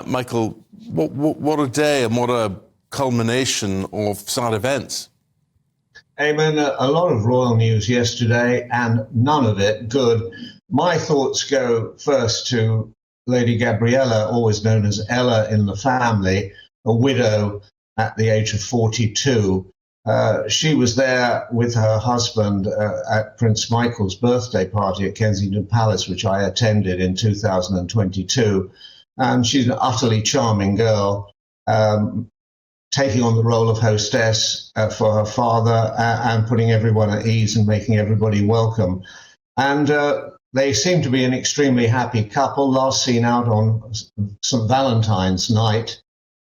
Michael, what a day and what a culmination of sad events. Eamon, a lot of royal news yesterday and none of it good. My thoughts go first to Lady Gabriella, always known as Ella in the family, a widow at the age of 42. She was there with her husband at Prince Michael's birthday party at Kensington Palace, which I attended in 2022. And she's an utterly charming girl, taking on the role of hostess for her father and putting everyone at ease and making everybody welcome. And they seem to be an extremely happy couple, last seen out on St. Valentine's night,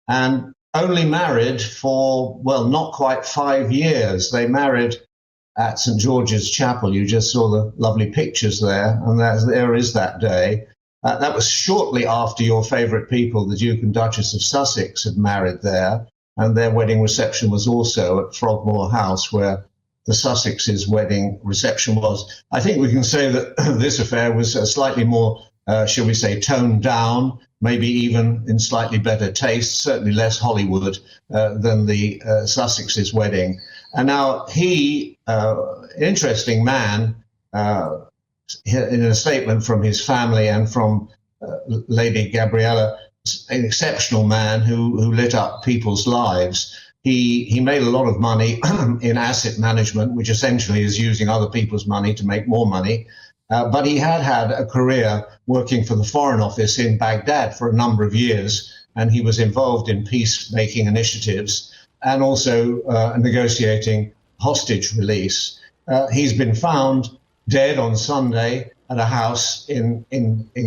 and only married for, well, not quite 5 years. They married at St. George's Chapel. You just saw the lovely pictures there, and there is that day. That was shortly after your favourite people, the Duke and Duchess of Sussex, had married there. And their wedding reception was also at Frogmore House, where the Sussex's wedding reception was. I think we can say that this affair was slightly more, shall we say, toned down, maybe even in slightly better taste, certainly less Hollywood than the Sussex's wedding. And now he, interesting man, in a statement from his family and from Lady Gabriella, an exceptional man who lit up people's lives. He made a lot of money in asset management, which essentially is using other people's money to make more money. But he had a career working for the Foreign Office in Baghdad for a number of years, and he was involved in peacemaking initiatives and also negotiating hostage release. He's been found dead on Sunday at a house in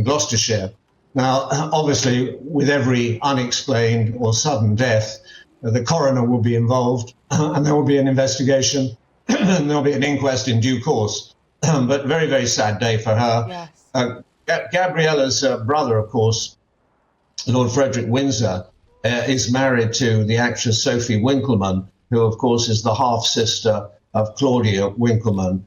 Gloucestershire. Now, obviously, with every unexplained or sudden death, the coroner will be involved and there will be an investigation and there'll be an inquest in due course. But very, very sad day for her. Yes. Gabriella's brother, of course, Lord Frederick Windsor, is married to the actress Sophie Winkleman, who, of course, is the half-sister of Claudia Winkleman.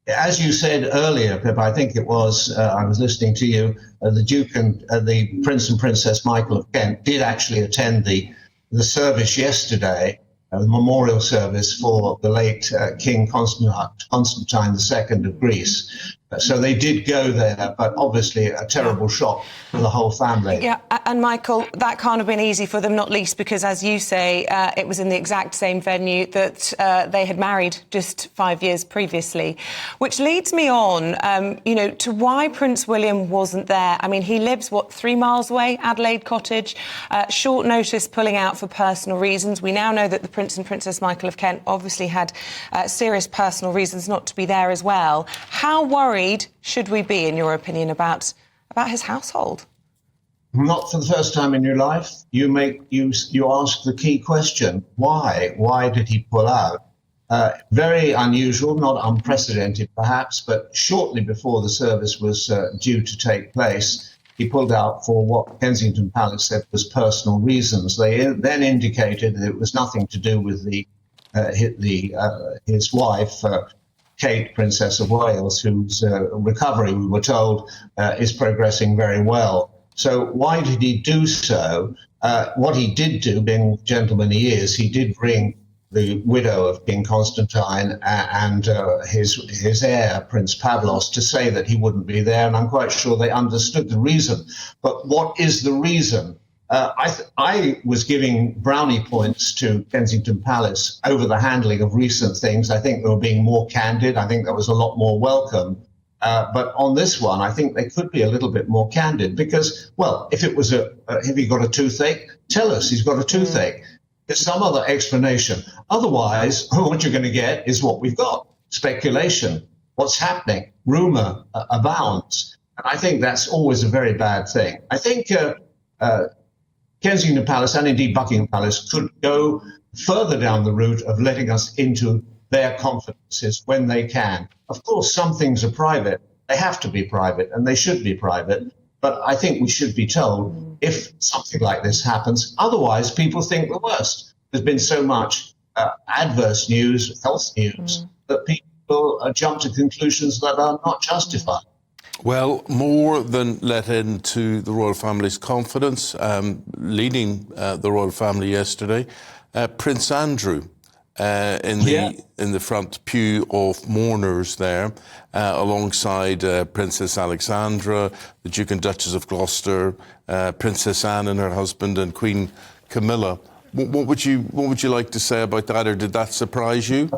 As you said earlier, Pip, I think it was, I was listening to you, the Duke and the Prince and Princess Michael of Kent did actually attend the service yesterday, the memorial service for the late King Constantine II of Greece. So they did go there, but obviously a terrible shock for the whole family. Yeah, and Michael, that can't have been easy for them, not least because, as you say, it was in the exact same venue that they had married just 5 years previously. Which leads me on, to why Prince William wasn't there. I mean, he lives, 3 miles away, Adelaide Cottage, short notice pulling out for personal reasons. We now know that the Prince and Princess Michael of Kent obviously had serious personal reasons not to be there as well. How worried should we be, in your opinion, about his household? Not for the first time in your life. You ask the key question: why? Why did he pull out? Very unusual, not unprecedented, perhaps. But shortly before the service was due to take place, he pulled out for what Kensington Palace said was personal reasons. They then indicated that it was nothing to do with his wife. Kate, Princess of Wales, whose recovery, we were told, is progressing very well. So why did he do so? What he did do, being the gentleman he is, he did ring the widow of King Constantine and his heir, Prince Pavlos, to say that he wouldn't be there, and I'm quite sure they understood the reason. But what is the reason? I was giving brownie points to Kensington Palace over the handling of recent things. I think they were being more candid. I think that was a lot more welcome. But on this one, I think they could be a little bit more candid because, well, if it was if he got a toothache, tell us he's got a toothache. There's some other explanation. Otherwise, what you're going to get is what we've got: speculation. What's happening? Rumor abounds. And I think that's always a very bad thing. I think Kensington Palace and indeed Buckingham Palace could go further down the route of letting us into their confidences when they can. Of course, some things are private. They have to be private and they should be private. But I think we should be told if something like this happens. Otherwise, people think the worst. There's been so much adverse news, health news, that people jump to conclusions that are not justified. Well, more than let into the royal family's confidence, leading the royal family yesterday, Prince Andrew in the front pew of mourners there, alongside Princess Alexandra, the Duke and Duchess of Gloucester, Princess Anne and her husband, and Queen Camilla. What would you like to say about that, or did that surprise you?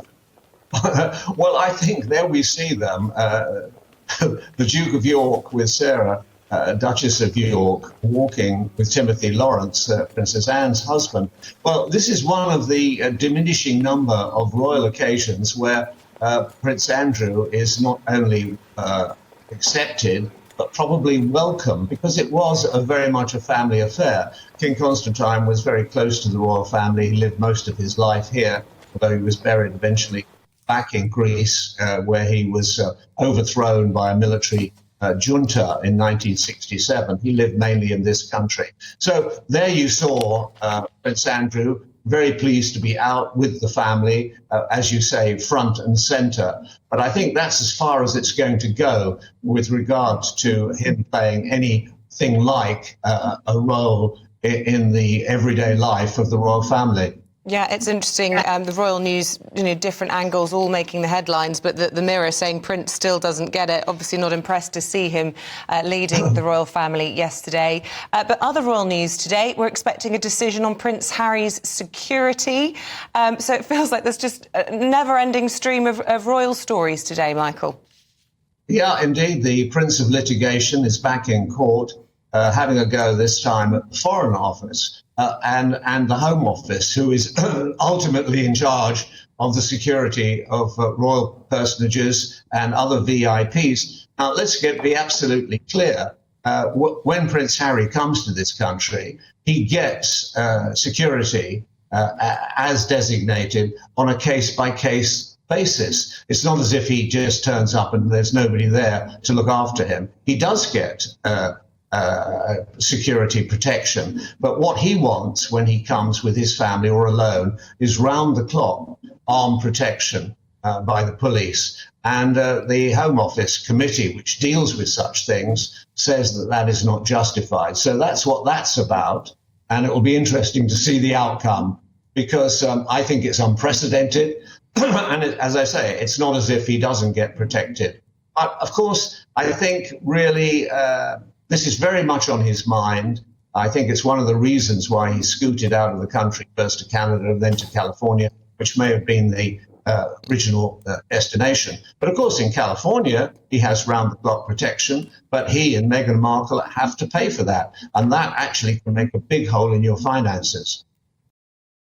Well, I think there we see them. The Duke of York with Sarah, Duchess of York, walking with Timothy Lawrence, Princess Anne's husband. Well, this is one of the diminishing number of royal occasions where Prince Andrew is not only accepted, but probably welcome, because it was very much a family affair. King Constantine was very close to the royal family. He lived most of his life here, although he was buried eventually back in Greece, where he was overthrown by a military junta in 1967. He lived mainly in this country. So there you saw Prince Andrew, very pleased to be out with the family, as you say, front and centre. But I think that's as far as it's going to go with regard to him playing anything like a role in the everyday life of the royal family. Yeah, it's interesting. The royal news, different angles, all making the headlines, but the Mirror saying Prince still doesn't get it. Obviously not impressed to see him leading the royal family yesterday. But other royal news today, we're expecting a decision on Prince Harry's security. So it feels like there's just a never-ending stream of royal stories today, Michael. Yeah, indeed. The Prince of Litigation is back in court, having a go this time at the Foreign Office. And the Home Office, who is ultimately in charge of the security of royal personages and other VIPs. Now, let's be absolutely clear. When Prince Harry comes to this country, he gets security as designated on a case-by-case basis. It's not as if he just turns up and there's nobody there to look after him. He does get security protection. But what he wants when he comes with his family or alone is round-the-clock armed protection by the police. And the Home Office committee, which deals with such things, says that that is not justified. So that's what that's about. And it will be interesting to see the outcome, because I think it's unprecedented. And as I say, it's not as if he doesn't get protected. But of course, I think really this is very much on his mind. I think it's one of the reasons why he scooted out of the country, first to Canada and then to California, which may have been the original destination. But of course, in California, he has round-the-clock protection, but he and Meghan Markle have to pay for that. And that actually can make a big hole in your finances.